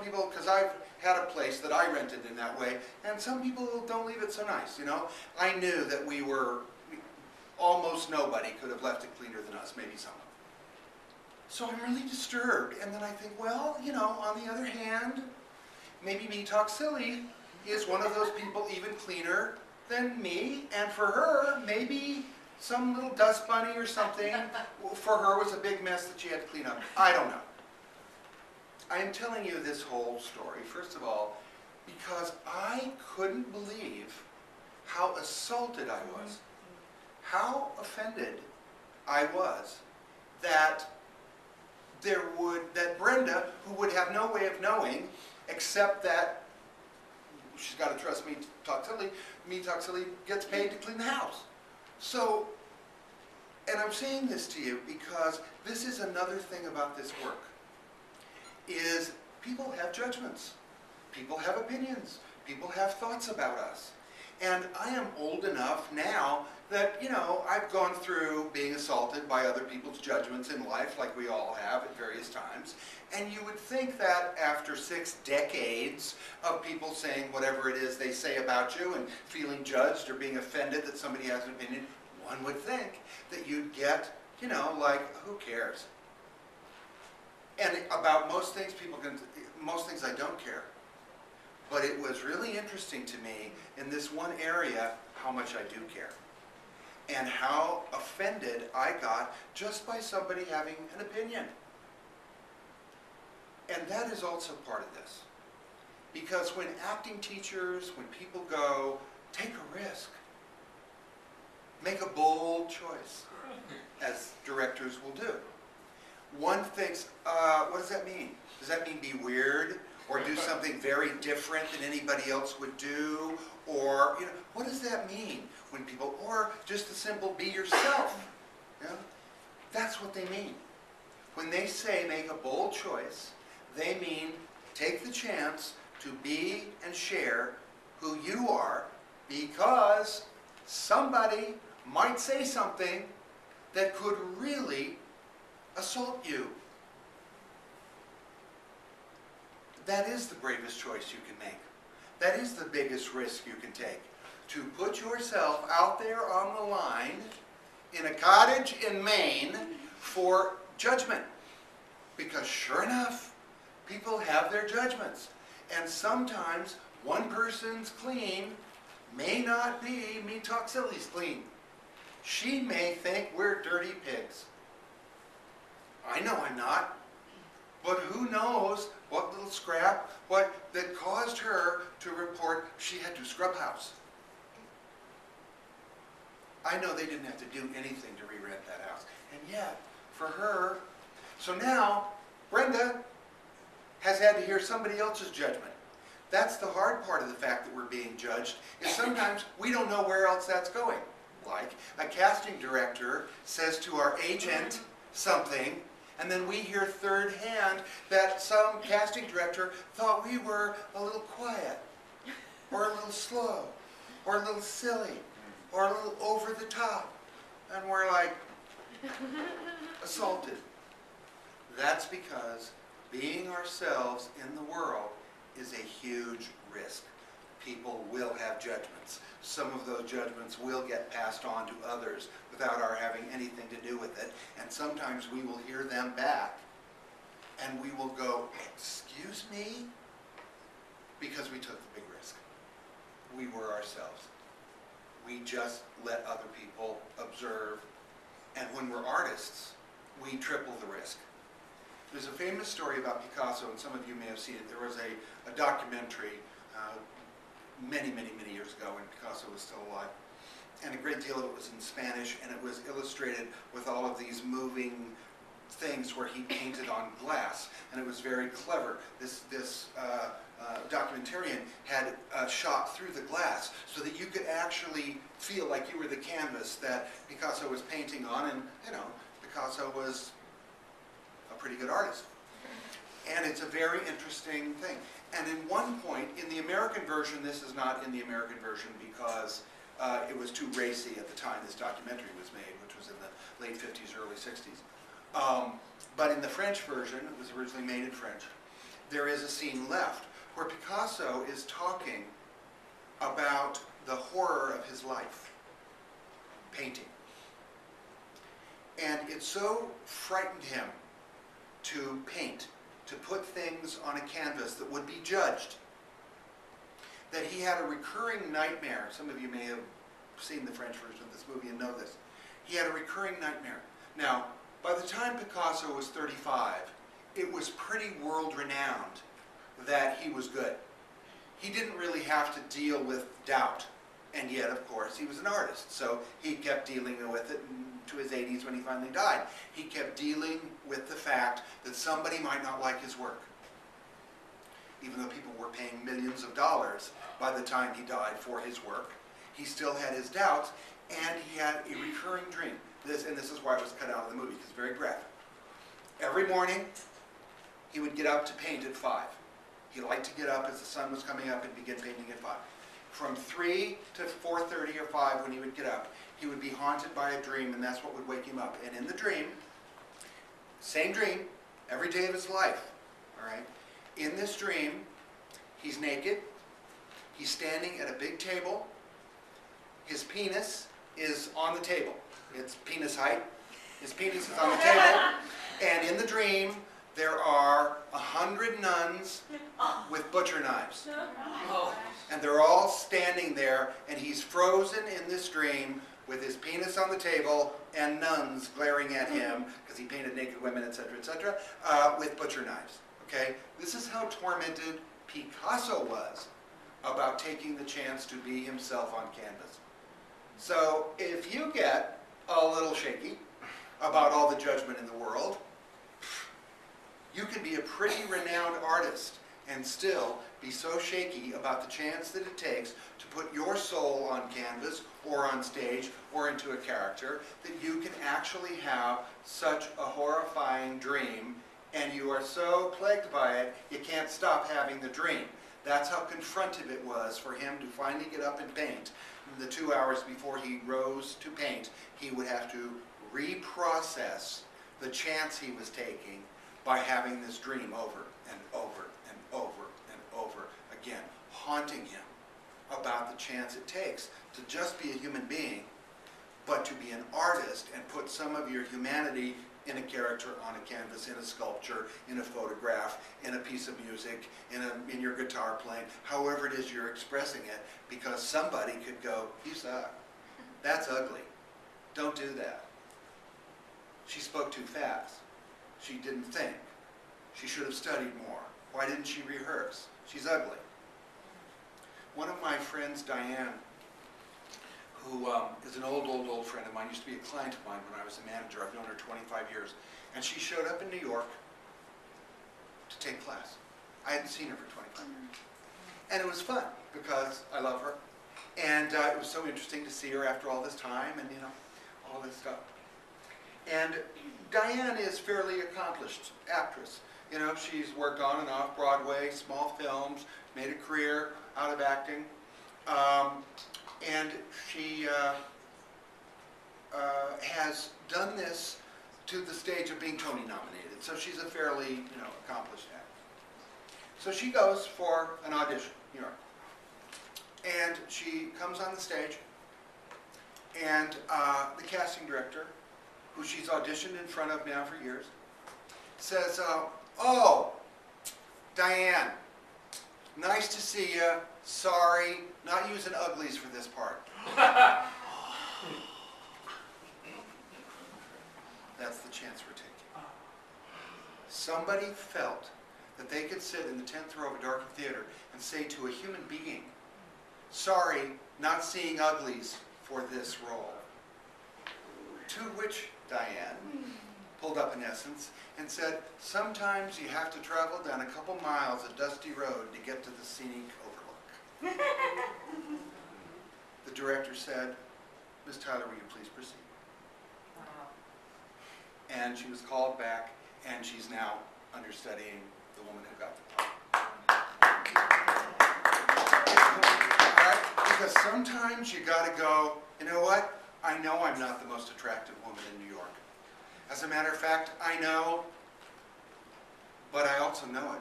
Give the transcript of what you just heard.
people, because I've had a place that I rented in that way, and some people don't leave it so nice, you know. I knew that almost nobody could have left it cleaner than us, maybe someone. So I'm really disturbed, and then I think, well, you know, on the other hand, maybe Me Talk Silly is one of those people even cleaner than me, and for her, maybe some little dust bunny or something, for her was a big mess that she had to clean up. I don't know. I am telling you this whole story, first of all, because I couldn't believe how assaulted I was, how offended I was that that Brenda, who would have no way of knowing, except that she's got to trust Me Talk Silly gets paid to clean the house. So, and I'm saying this to you because this is another thing about this work, is people have judgments, people have opinions, people have thoughts about us. And I am old enough now that, you know, I've gone through being assaulted by other people's judgments in life, like we all have at various times. And you would think that after 6 decades of people saying whatever it is they say about you and feeling judged or being offended that somebody has an opinion, one would think that you'd get, you know, like, who cares? And about most things, most things I don't care. But it was really interesting to me in this one area how much I do care. And how offended I got just by somebody having an opinion. And that is also part of this. Because when acting teachers, when people go, take a risk, make a bold choice, as directors will do. One thinks, what does that mean? Does that mean be weird? Or do something very different than anybody else would do? Or, you know, what does that mean when people, or just the simple be yourself? You know? That's what they mean. When they say make a bold choice, they mean take the chance to be and share who you are, because somebody might say something that could really assault you. That is the bravest choice you can make. That is the biggest risk you can take. To put yourself out there on the line in a cottage in Maine for judgment. Because sure enough, people have their judgments. And sometimes one person's clean may not be Me Talk Silly's clean. She may think we're dirty pigs. I know I'm not. But who knows what little scrap, that caused her to report she had to scrub house. I know they didn't have to do anything to re-rent that house. And yet, for her, so now, Brenda has had to hear somebody else's judgment. That's the hard part of the fact that we're being judged, is sometimes we don't know where else that's going. Like, a casting director says to our agent something, and then we hear third hand that some casting director thought we were a little quiet, or a little slow, or a little silly, or a little over the top. And we're like, assaulted. That's because being ourselves in the world is a huge risk. People will have judgments. Some of those judgments will get passed on to others without our having anything to do with it. And sometimes we will hear them back and we will go, excuse me? Because we took the big risk. We were ourselves. We just let other people observe. And when we're artists, we triple the risk. There's a famous story about Picasso, and some of you may have seen it. There was a documentary many years ago when Picasso was still alive. And a great deal of it was in Spanish, and it was illustrated with all of these moving things where he painted on glass. And it was very clever. This documentarian had shot through the glass so that you could actually feel like you were the canvas that Picasso was painting on. And, you know, Picasso was a pretty good artist. And it's a very interesting thing. And in one point, in the American version, this is not in the American version because it was too racy at the time this documentary was made, which was in the late 50s, early 60s. But in the French version, it was originally made in French, there is a scene left where Picasso is talking about the horror of his life, painting. And it so frightened him to paint, to put things on a canvas that would be judged, that he had a recurring nightmare. Some of you may have seen the French version of this movie and know this. He had a recurring nightmare. Now, by the time Picasso was 35, it was pretty world-renowned that he was good. He didn't really have to deal with doubt. And yet, of course, he was an artist. So he kept dealing with it to his 80s when he finally died. He kept dealing with the fact that somebody might not like his work. Even though people were paying millions of dollars by the time he died for his work, he still had his doubts, and he had a recurring dream. This is why it was cut out of the movie, because it's very graphic. Every morning, he would get up to paint at 5. He liked to get up as the sun was coming up and begin painting at 5. From 3 to 4:30 or 5, when he would get up, he would be haunted by a dream, and that's what would wake him up. And in the dream, same dream, every day of his life, all right? In this dream, he's naked, he's standing at a big table, his penis is on the table. It's penis height. His penis is on the table, and in the dream, there are 100 nuns with butcher knives. And they're all standing there, and he's frozen in this dream with his penis on the table and nuns glaring at him, because he painted naked women, etc., with butcher knives. Okay? This is how tormented Picasso was about taking the chance to be himself on canvas. So if you get a little shaky about all the judgment in the world, you can be a pretty renowned artist and still be so shaky about the chance that it takes to put your soul on canvas or on stage or into a character that you can actually have such a horrifying dream, and you are so plagued by it you can't stop having the dream. That's how confrontive it was for him to finally get up and paint. The 2 hours before he rose to paint, he would have to reprocess the chance he was taking by having this dream over and over and over and over again, haunting him about the chance it takes to just be a human being, but to be an artist and put some of your humanity in a character, on a canvas, in a sculpture, in a photograph, in a piece of music, in your guitar playing, however it is you're expressing it, because somebody could go, "You suck. That's ugly. Don't do that. She spoke too fast. She didn't think. She should have studied more. Why didn't she rehearse? She's ugly." One of my friends, Diane, who is an old friend of mine, used to be a client of mine when I was a manager. I've known her 25 years. And she showed up in New York to take class. I hadn't seen her for 25 years. And it was fun, because I love her. And it was so interesting to see her after all this time, and, you know, all this stuff. And Diane is a fairly accomplished actress. You know, she's worked on and off Broadway, small films, made a career out of acting. And she has done this to the stage of being Tony nominated. So she's a fairly, you know, accomplished actress. So she goes for an audition in New York. And she comes on the stage, and the casting director, who she's auditioned in front of now for years, says, "Oh, Diane, nice to see you. Sorry, not using uglies for this part." That's the chance we're taking. Somebody felt that they could sit in the 10th row of a darkened theater and say to a human being, "Sorry, not seeing uglies for this role." To which Diane pulled up in essence and said, "Sometimes you have to travel down a couple miles of dusty road to get to the scenic overlook." The director said, "Miss Tyler, will you please proceed?" And she was called back, and she's now understudying the woman who got the part. All right? Because sometimes you got to go, you know what? I know I'm not the most attractive woman in New York. As a matter of fact, I know, but I also know it.